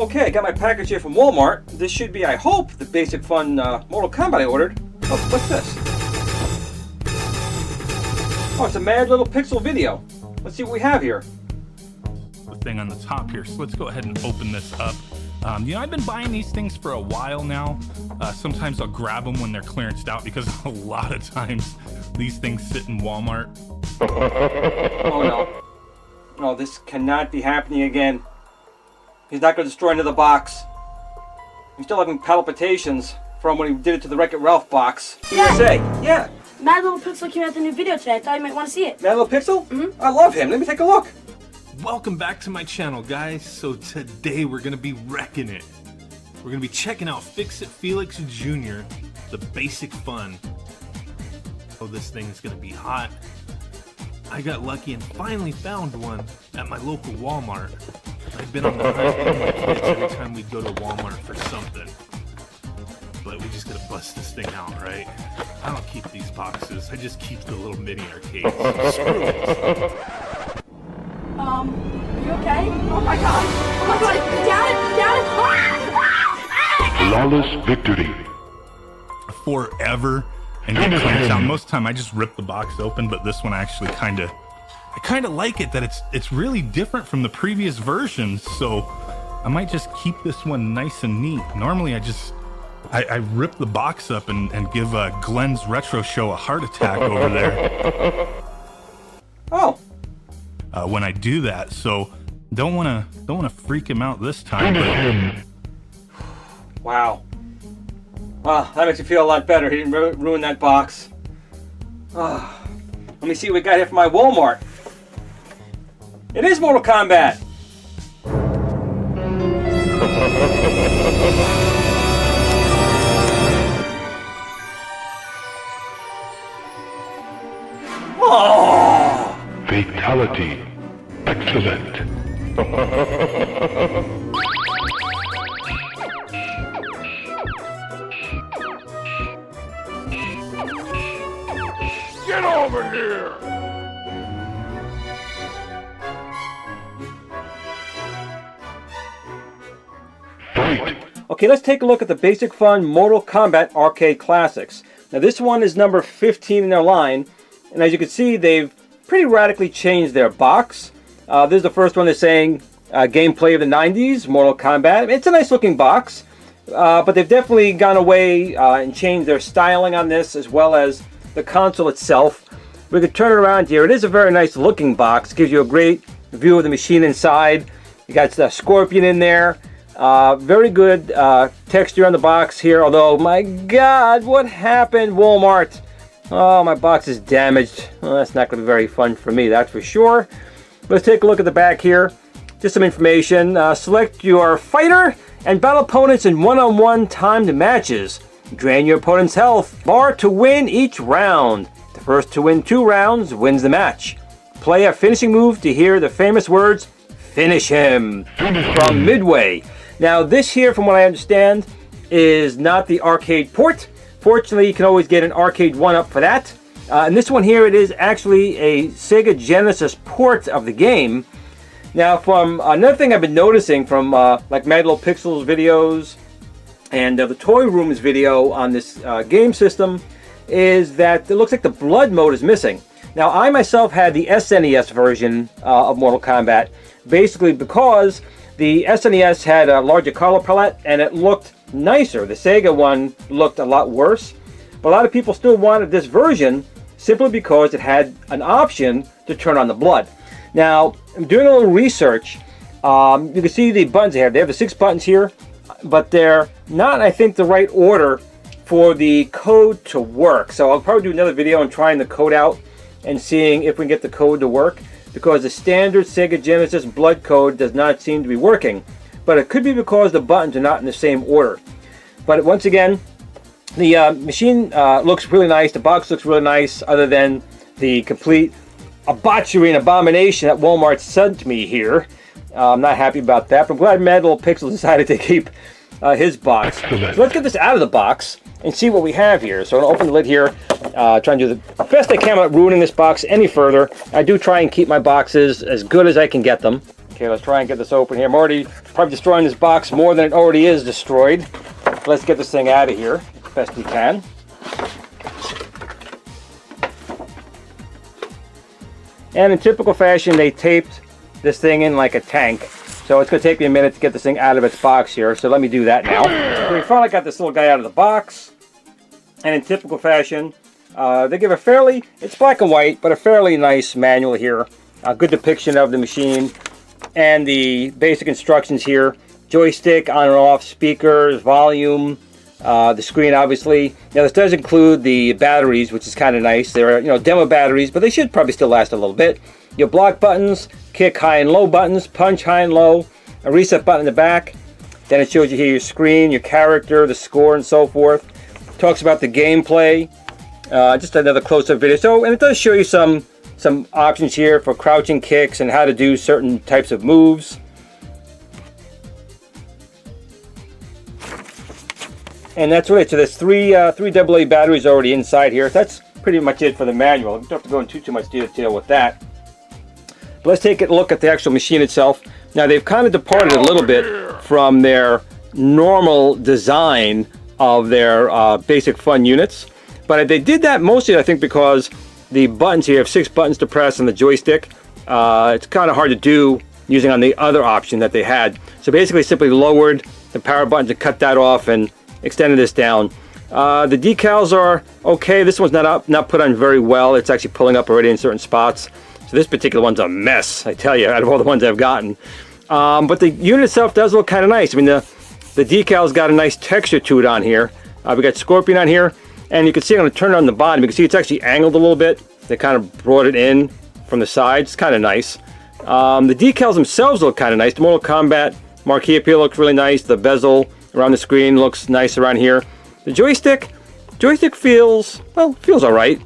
Okay, I got my package here from Walmart. This should be, I hope, the Basic Fun Mortal Kombat I ordered. Oh, what's this? Oh, it's a Mad Little Pixel video. Let's see what we have here. The thing on the top here, so let's go ahead and open this up. You know, I've been buying these things for a while now. Sometimes I'll grab them when they're clearanced out because a lot of times these things sit in Walmart. Oh no. No, this cannot be happening again. He's not going to destroy another box. I'm still having palpitations from when he did it to the Wreck-It Ralph box. USA. Yeah. Mad Little Pixel came out with a new video today. I thought you might want to see it. Mad Little Pixel? Mm-hmm. I love him. Let me take a look. Welcome back to my channel, guys. So today we're gonna be wrecking it. We're gonna be checking out Fix-It Felix Jr., the Basic Fun. Oh, this thing is gonna be hot. I got lucky and finally found one at my local Walmart. I've been on the hunt with my kids every time we go to Walmart for something. But we just gotta bust this thing out, right? I don't keep these boxes, I just keep the little mini arcades. Screw it. Are you okay? Oh my god! Oh my god! Down it! Flawless victory. Forever and get clearance out. Most of the time I just rip the box open, but this one I actually kind of like it that it's really different from the previous versions, so I might just keep this one nice and neat. Normally I rip the box up and give Glen's retro show a heart attack over there. Oh. When I do that, so don't wanna freak him out this time. But... Wow. Wow, that makes me feel a lot better. He didn't ruin that box. Oh. Let me see what we got here from my Walmart. It is Mortal Kombat. Oh! Fatality. Excellent. Get over here! Fight. Okay, let's take a look at the Basic Fun Mortal Kombat Arcade Classics. Now this one is number 15 in their line, and as you can see, they've pretty radically changed their box. This is the first one they're saying gameplay of the 90s, Mortal Kombat. It's a nice looking box, but they've definitely gone away and changed their styling on this, as well as the console itself. We could turn it around here. It is a very nice looking box. Gives you a great view of the machine inside. You got the Scorpion in there. Very good texture on the box here, although, my God, what happened, Walmart? Oh, my box is damaged. Well, that's not going to be very fun for me, that's for sure. Let's take a look at the back here. Just some information. Select your fighter and battle opponents in one-on-one timed matches. Drain your opponent's health bar to win each round. The first to win 2 rounds wins the match. Play a finishing move to hear the famous words, "Finish him," from Midway. Now, this here, from what I understand, is not the arcade port. Fortunately, you can always get an arcade 1-up for that. And this one here, it is actually a Sega Genesis port of the game. Now, from another thing I've been noticing from like Mad Little Pixel's videos and the Toy Room's video on this game system is that it looks like the blood mode is missing. Now, I myself had the SNES version of Mortal Kombat, basically because the SNES had a larger color palette and it looked nicer. The Sega one looked a lot worse, but a lot of people still wanted this version simply because it had an option to turn on the blood. Now, I'm doing a little research. You can see the buttons here. They have the 6 buttons here, but they're not, I think, the right order for the code to work. So I'll probably do another video on trying the code out and seeing if we can get the code to work, because the standard Sega Genesis blood code does not seem to be working. But it could be because the buttons are not in the same order. But once again, the machine looks really nice. The box looks really nice, other than the complete debauchery and abomination that Walmart sent me here. I'm not happy about that, but I'm glad Mad Little Pixel decided to keep his box. So let's get this out of the box and see what we have here. So I'm going to open the lid here, try and do the best I can without ruining this box any further. I do try and keep my boxes as good as I can get them. Okay, let's try and get this open here. I'm already probably destroying this box more than it already is destroyed. Let's get this thing out of here as best we can. And in typical fashion, they taped this thing in like a tank. So it's going to take me a minute to get this thing out of its box here. So let me do that now. So we finally got this little guy out of the box. And in typical fashion, they give a fairly, it's black and white, but a fairly nice manual here. A good depiction of the machine. And the basic instructions here: joystick, on and off, speakers, volume, the screen obviously. Now this does include the batteries, which is kind of nice. They're, you know, demo batteries, but they should probably still last a little bit. Your block buttons, kick high and low buttons, punch high and low, a reset button in the back. Then it shows you here your screen, your character, the score, and so forth. Talks about the gameplay. Just another close-up video. So, and it does show you some options here for crouching kicks and how to do certain types of moves. And that's really it. So there's three AA batteries already inside here. That's pretty much it for the manual. We don't have to go into too much detail with that. But let's take a look at the actual machine itself. Now they've kind of departed a little bit from their normal design of their basic fun units. But they did that mostly, I think, because the buttons here, you have 6 buttons to press on the joystick. It's kind of hard to do using on the other option that they had. So basically simply lowered the power button to cut that off and extended this down. The decals are okay. This one's not put on very well. It's actually pulling up already in certain spots. So this particular one's a mess, I tell you, out of all the ones I've gotten. But the unit itself does look kind of nice. I mean, the decal's got a nice texture to it on here. We got Scorpion on here. And you can see, I'm going to turn it on the bottom. You can see it's actually angled a little bit. They kind of brought it in from the sides. It's kind of nice. The decals themselves look kind of nice. The Mortal Kombat marquee up here looks really nice. The bezel around the screen looks nice around here. The joystick feels all right.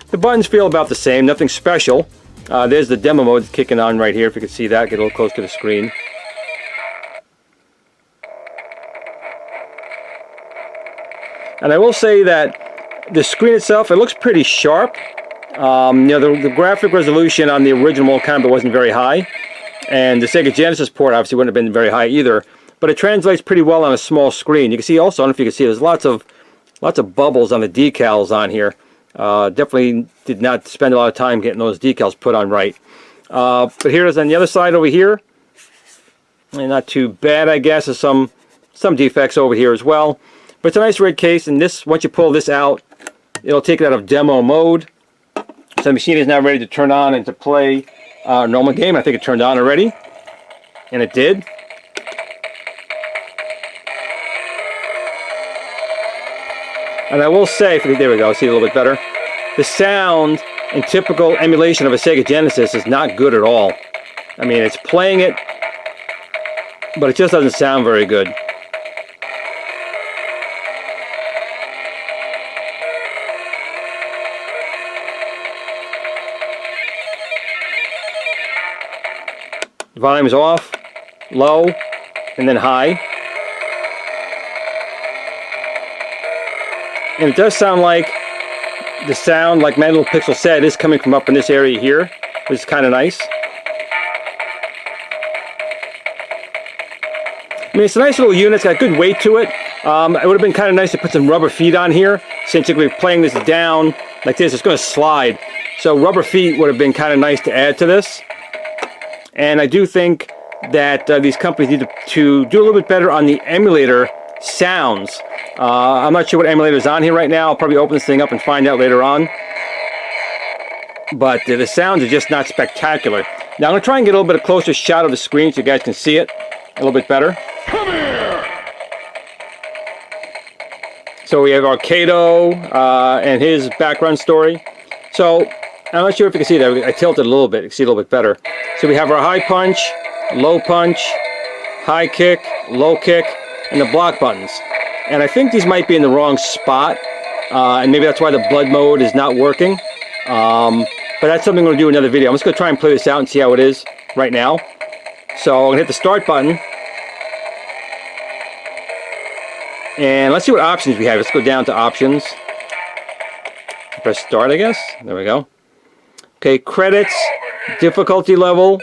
The buttons feel about the same. Nothing special. There's the demo mode kicking on right here. If you can see that, get a little close to the screen. And I will say that the screen itself, it looks pretty sharp. You know, the graphic resolution on the original Mortal Kombat wasn't very high. And the Sega Genesis port obviously wouldn't have been very high either. But it translates pretty well on a small screen. You can see also, I don't know if you can see, there's lots of bubbles on the decals on here. Definitely did not spend a lot of time getting those decals put on right. But here's on the other side over here. And not too bad, I guess. There's some defects over here as well. But it's a nice red case, and this, once you pull this out, it'll take it out of demo mode. So the machine is now ready to turn on and to play a normal game. I think it turned on already, and it did. And I will say, there we go, see a little bit better. The sound in typical emulation of a Sega Genesis is not good at all. I mean, it's playing it, but it just doesn't sound very good. Volume is off, low, and then high. And it does sound like the sound, like Manual Pixel said, is coming from up in this area here, which is kind of nice. I mean, it's a nice little unit. It's got good weight to it. It would have been kind of nice to put some rubber feet on here, since you're going to be playing this down like this. It's going to slide. So rubber feet would have been kind of nice to add to this. And I do think that these companies need to do a little bit better on the emulator sounds. I'm not sure what emulator is on here right now. I'll probably open this thing up and find out later on. But the sounds are just not spectacular. Now I'm going to try and get a little bit of closer shot of the screen so you guys can see it a little bit better. Come here! So we have Arcado and his background story. So I'm not sure if you can see that. I tilted a little bit. You can see a little bit better. So we have our high punch, low punch, high kick, low kick, and the block buttons. And I think these might be in the wrong spot. And maybe that's why the blood mode is not working. But that's something I'm going to do in another video. I'm just going to try and play this out and see how it is right now. So I'm going to hit the start button. And let's see what options we have. Let's go down to options. Press start, I guess. There we go. Okay, credits, difficulty level,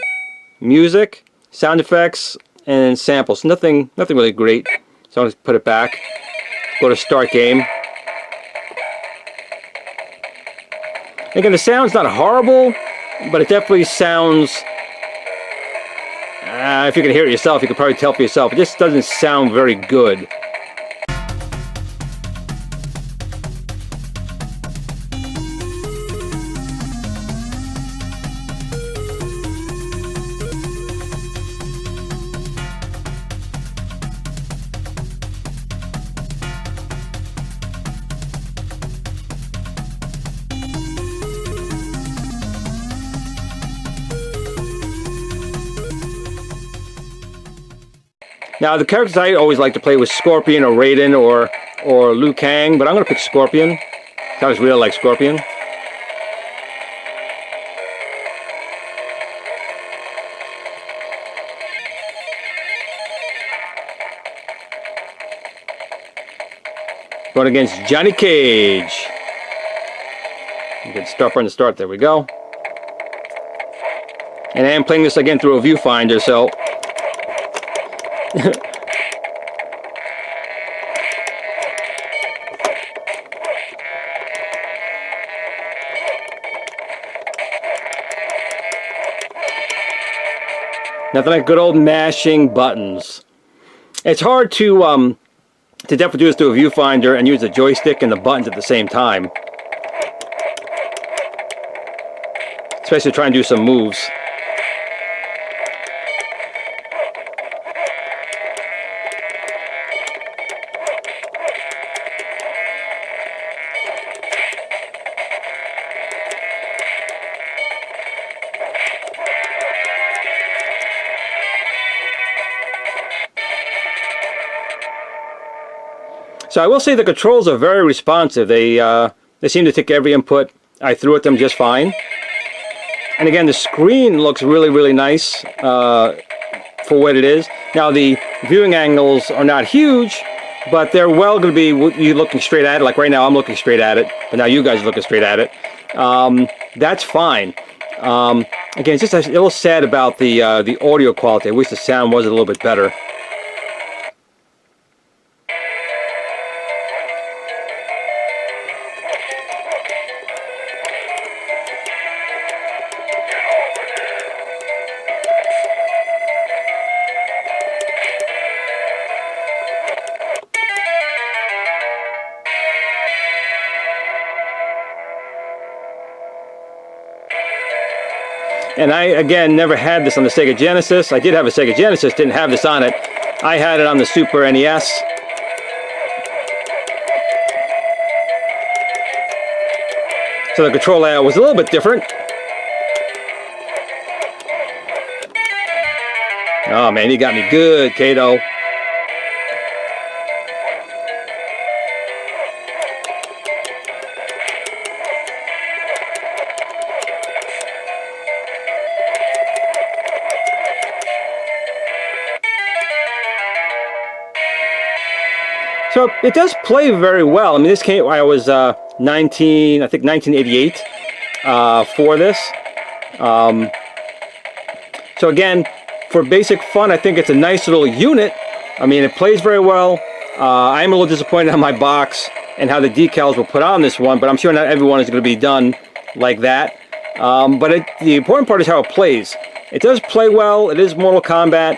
music, sound effects, and samples. Nothing really great. So I'll just put it back. Go to start game. Again, the sound's not horrible, but it definitely sounds... if you can hear it yourself, you can probably tell for yourself. It just doesn't sound very good. Now, the characters I always like to play was Scorpion or Raiden or Liu Kang, but I'm going to pick Scorpion. I just really like Scorpion. Going against Johnny Cage. Get start from the start. There we go. And I am playing this again through a viewfinder, so... Nothing like good old mashing buttons. It's hard to definitely do this through a viewfinder and use the joystick and the buttons at the same time. Especially trying to do some moves. So I will say the controls are very responsive. They seem to take every input I threw at them just fine. And again, the screen looks really, really nice for what it is. Now the viewing angles are not huge, but they're well going to be you looking straight at it. Like right now, I'm looking straight at it, but now you guys are looking straight at it. That's fine. Again, it's just a little sad about the audio quality. I wish the sound was a little bit better. And I, again, never had this on the Sega Genesis. I did have a Sega Genesis, didn't have this on it. I had it on the Super NES. So the control layout was a little bit different. Oh man, you got me good, Kato. So it does play very well. I mean, this came, I was 1988 for this. So again, for basic fun, I think it's a nice little unit. I mean, it plays very well. I'm a little disappointed on my box and how the decals were put on this one, but I'm sure not everyone is going to be done like that. But the important part is how it plays. It does play well. It is Mortal Kombat.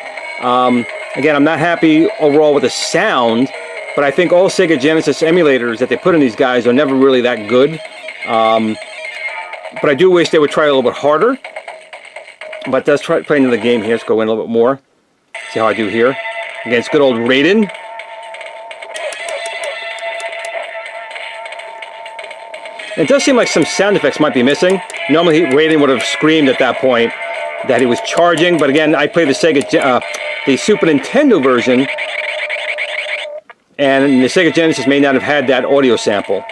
Again, I'm not happy overall with the sound. But I think all Sega Genesis emulators that they put in these guys are never really that good. But I do wish they would try a little bit harder. But let's try playing the game here. Let's go in a little bit more. See how I do here. Against good old Raiden. It does seem like some sound effects might be missing. Normally Raiden would have screamed at that point that he was charging. But again, I played the the Super Nintendo version. And the Sega Genesis may not have had that audio sample.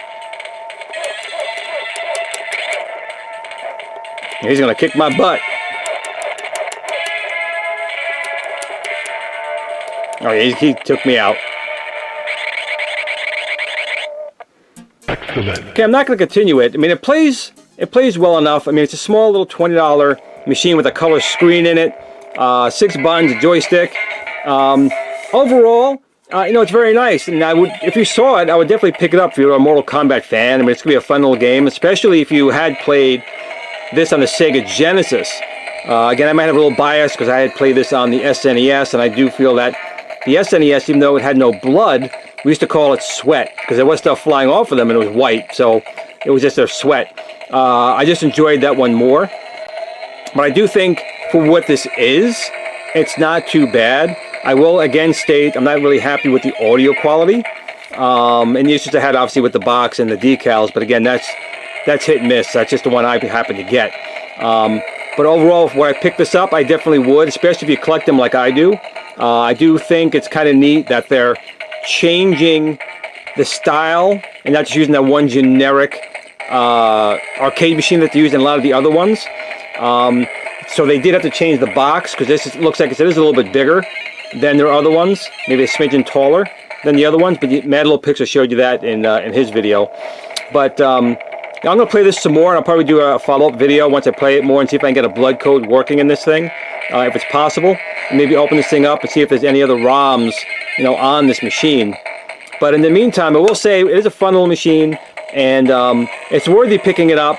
He's going to kick my butt. Oh, yeah, he took me out. Excellent. Okay, I'm not going to continue it. I mean, it plays well enough. I mean, it's a small little $20 machine with a color screen in it. 6 buttons, a joystick. Overall, you know, it's very nice, and I would, if you saw it, I would definitely pick it up if you're a Mortal Kombat fan. I mean, it's gonna be a fun little game, especially if you had played this on the Sega Genesis. Again, I might have a little bias because I had played this on the SNES, and I do feel that the SNES, even though it had no blood, we used to call it sweat because there was stuff flying off of them and it was white, so it was just their sweat. I just enjoyed that one more. But I do think for what this is, it's not too bad. I will again state I'm not really happy with the audio quality. And the issues I had obviously with the box and the decals, but again, that's hit and miss. That's just the one I happen to get. But overall, when I pick this up, I definitely would, especially if you collect them like I do. I do think it's kind of neat that they're changing the style and not just using that one generic arcade machine that they use in a lot of the other ones. So they did have to change the box because this looks like it is a little bit bigger than their other ones, maybe a smidgen taller than the other ones. But Mad Little Pixel showed you that in his video. But I'm going to play this some more, and I'll probably do a follow-up video once I play it more and see if I can get a blood code working in this thing, if it's possible. And maybe open this thing up and see if there's any other ROMs, you know, on this machine. But in the meantime, I will say it is a fun little machine, and it's worthy picking it up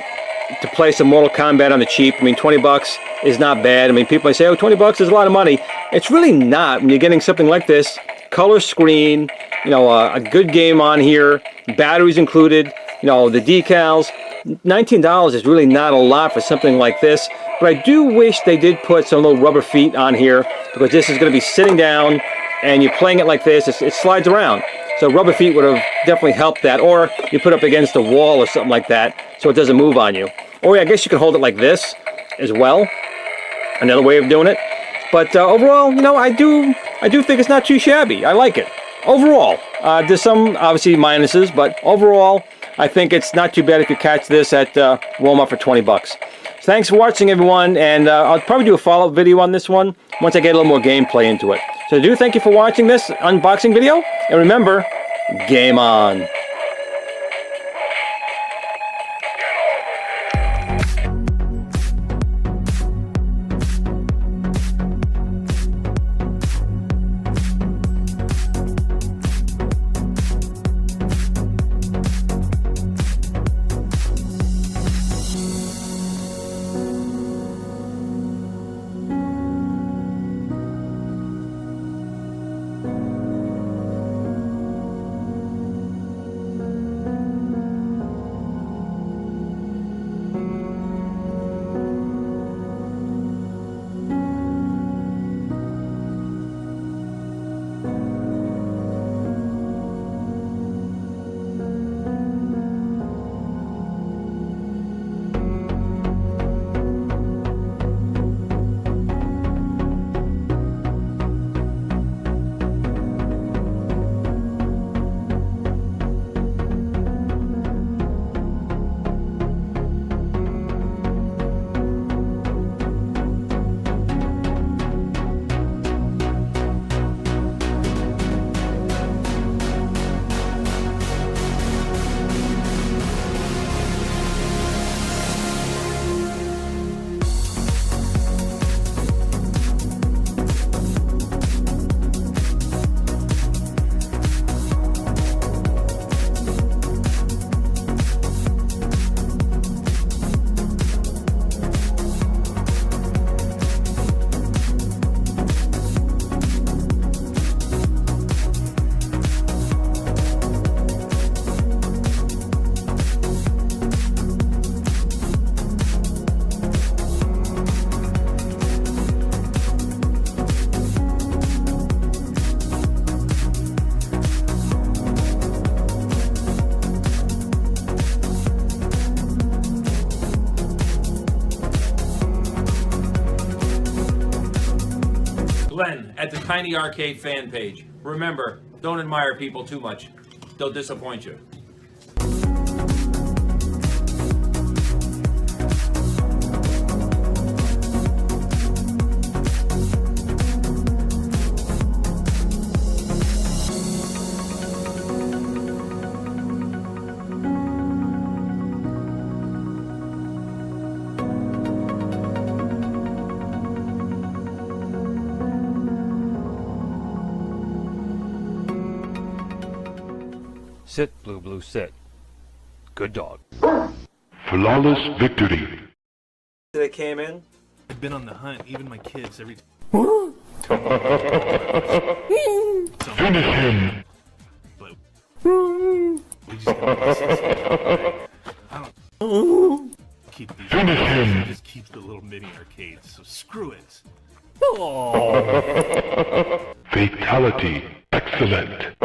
to play some Mortal Kombat on the cheap. I mean, 20 bucks is not bad. I mean, people might say, oh, 20 bucks is a lot of money. It's really not when you're getting something like this. Color screen, you know, a good game on here, batteries included, you know, the decals. $19 is really not a lot for something like this. But I do wish they did put some little rubber feet on here, because this is going to be sitting down and you're playing it like this. It slides around. So rubber feet would have definitely helped that. Or you put up against a wall or something like that so it doesn't move on you. Or I guess you can hold it like this as well. Another way of doing it. But overall, you know, I do think it's not too shabby. I like it. Overall, there's some obviously minuses, but overall, I think it's not too bad if you catch this at Walmart for 20 bucks. So thanks for watching, everyone, and I'll probably do a follow-up video on this one once I get a little more gameplay into it. So I do thank you for watching this unboxing video, and remember, game on. Glen at the Tiny Arcade fan page. Remember, don't admire people too much. They'll disappoint you. Sit, Blue Blue, sit. Good dog. Flawless victory. They came in. I've been on the hunt, even my kids, every Finish him. but we just gotta I don't keep these. Finish him. Just keep the little mini arcades, so screw it. Fatality. Excellent.